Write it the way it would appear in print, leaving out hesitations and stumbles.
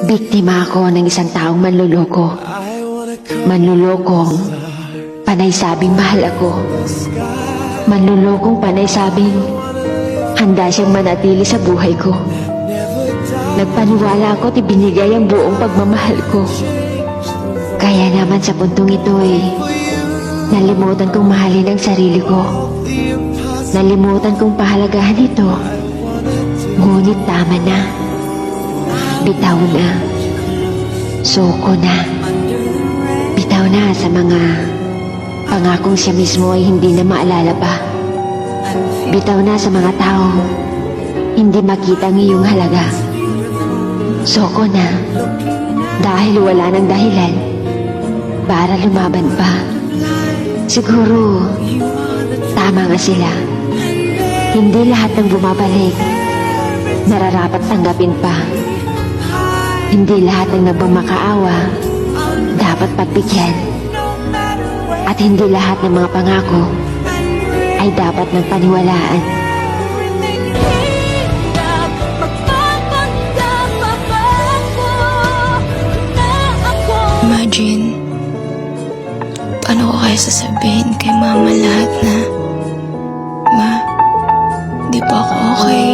Biktima ako ng isang taong manluloko. Manlulokong panay-sabing mahal ako. Manlulokong panay-sabing handa siyang manatili sa buhay ko. Nagpaniwala ako at ibinigay ang buong pagmamahal ko. Kaya naman sa puntong ito nalimutan kong mahalin ang sarili ko. Nalimutan kong pahalagahan ito. Ngunit tama na. Bitaw na. Suko na. Bitaw na sa mga pangakong siya mismo ay hindi na maalala pa. Bitaw na sa mga taong hindi makita ang iyong halaga. Suko na. Dahil wala ng dahilan para lumaban pa. Siguro tama nga sila. Hindi lahat ng bumabalik nararapat tanggapin pa. Hindi lahat ng nagmamakaawa dapat pagbigyan. At hindi lahat ng mga pangako ay dapat ng paniwalaan. Imagine, paano ko kaya sasabihin kay mama lahat na, Ma, di pa ako okay.